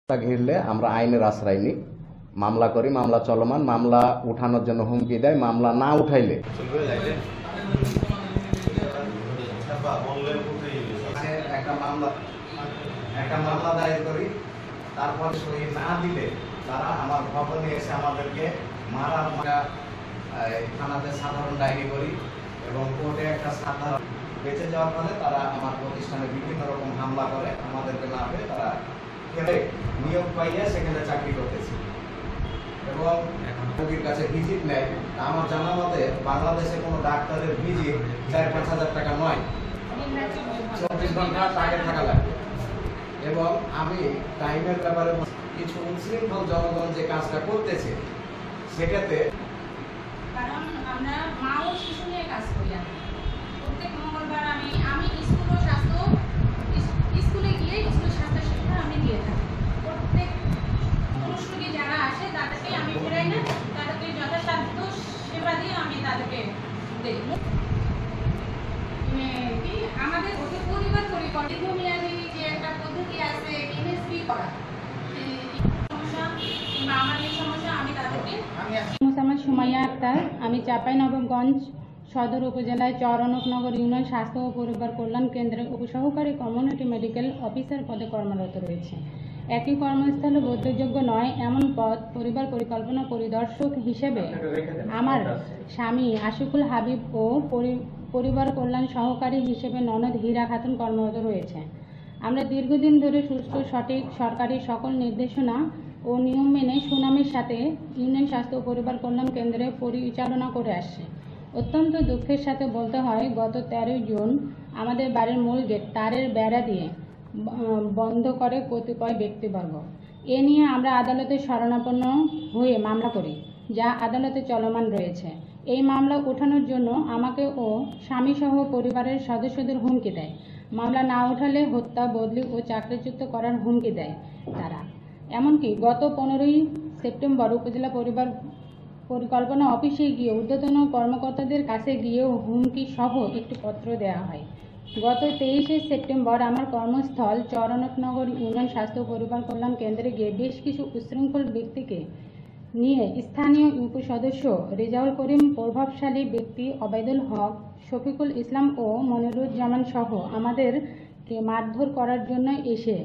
ঘিরলে আমরা আইনের আশ্রয় নিই, মামলা করি, মামলা চলমান, মামলা উঠানোর জন্য হুমকি দেয়, মামলা না উঠাইলে একটা মামলা দায়ের করি, তারপর সই না দিলে তারা আমার ভবনে এসে আমাদেরকে থানাতে সাধারণ ডায়েরি করি এবং কোর্টে একটা সাধারণ বেঁচে যাওয়ার ফলে তারা আমার প্রতিষ্ঠানে বিভিন্ন রকম হামলা করে, আমাদেরকে না পেয়ে তারা নিয়োগ পাইয়া সেখানে চাকরি করতেছে এবং রোগীর কাছে ভিজিট নেয়। আমার জানা মতে বাংলাদেশে কোনো ডাক্তারের ভিজিট 4-5 হাজার টাকা নয়, 24 ঘন্টা আগে থাকা লাগে। এবং আমি টাইমের ব্যাপারে কিছু উচ্ছৃঙ্খল জনগণ যে কাজটা করতেছে সেটাতে, কারণ আমরা মা ও শিশু নিয়ে কাজ করি। প্রত্যেক মঙ্গলবার আমি স্কুল ও স্বাস্থ্য স্কুলে গিয়ে স্কুল স্বাস্থ্য শিক্ষা আমি দিয়ে থাকি। প্রত্যেক পুরুষ রোগী যারা আসে তাদেরকে আমি ফেরাই না, তাদেরকে যথাসাধ্য সেবা দিয়ে আমি তাদেরকে দিই। আমাদের পরিবার দীর্ঘমেয়াদী যে একটা পদ্ধতি আছে এনএসপি করা সমস্যা কিংবা আমার এই সমস্যা আমি তাদেরকে মোসাম্মদ সুমাইয়া আক্তার, আমি চাঁপাইনবাবগঞ্জ সদর উপজেলায় চরণকনগর ইউনিয়ন স্বাস্থ্য ও পরিবার কল্যাণ কেন্দ্রের উপসহকারী কমিউনিটি মেডিকেল অফিসার পদে কর্মরত রয়েছে। একই কর্মস্থলে বৈধযোগ্য নয় এমন পদ পরিবার পরিকল্পনা পরিদর্শক হিসেবে আমার স্বামী আশিকুল হাবিব ও পরিবার কল্যাণ সহকারী হিসেবে ননদ হীরা খাতুন কর্মরত রয়েছে। আমরা দীর্ঘদিন ধরে সুস্থ সঠিক সরকারি সকল নির্দেশনা ও নিয়ম মেনে সুনামের সাথে ইউনিয়ন স্বাস্থ্য ও পরিবার কল্যাণ কেন্দ্রে পরিচালনা করে আসছে। অত্যন্ত দুঃখের সাথে বলতে হয়, গত 13 জুন আমাদের বাড়ির মূল গেট তারের বেড়া দিয়ে বন্ধ করে কতিপয় ব্যক্তিবর্গ। এ নিয়ে আমরা আদালতে শরণাপন্ন হয়ে মামলা করি, যা আদালতে চলমান রয়েছে। এই মামলা ওঠানোর জন্য আমাকে ও স্বামীসহ পরিবারের সদস্যদের হুমকি দেয়। মামলা না ওঠালে হত্যা, বদলি ও চাকরিচ্যুত করার হুমকি দেয় তারা। এমনকি গত 15ই সেপ্টেম্বর উপজেলা পরিবার পরিকল্পনা অফিসে গিয়ে ঊর্ধ্বতন কর্মকর্তাদের কাছে গিয়েও হুমকি সহ একটি পত্র দেওয়া হয়। গত 23শে সেপ্টেম্বর আমার কর্মস্থল চরণকনগর ইউনিয়ন স্বাস্থ্য পরিবার কল্যাণ কেন্দ্রে গিয়ে বেশ কিছু উচ্ছৃঙ্খল ব্যক্তিকে নিয়ে স্থানীয় ইউপি সদস্য রেজাউল করিম, প্রভাবশালী ব্যক্তি ওবায়দুল হক, শফিকুল ইসলাম ও মনিরুজ্জামান সহ আমাদেরকে মারধর করার জন্য এসে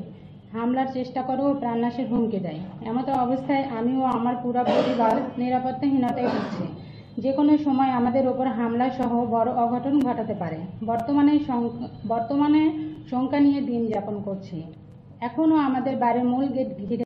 হামলার চেষ্টা করে ও প্রাণনাশের হুমকি দেয়। এমতো অবস্থায় আমি ও আমার পুরো পরিবার নিরাপত্তাহীনতায় ভুগছি। যে কোনো সময় আমাদের ওপর হামলা সহ বড় অঘটন ঘটাতে পারে। বর্তমানে শঙ্কা নিয়ে দিন যাপন করছি। এখনও আমাদের বাড়ির মূল গেট ঘিরে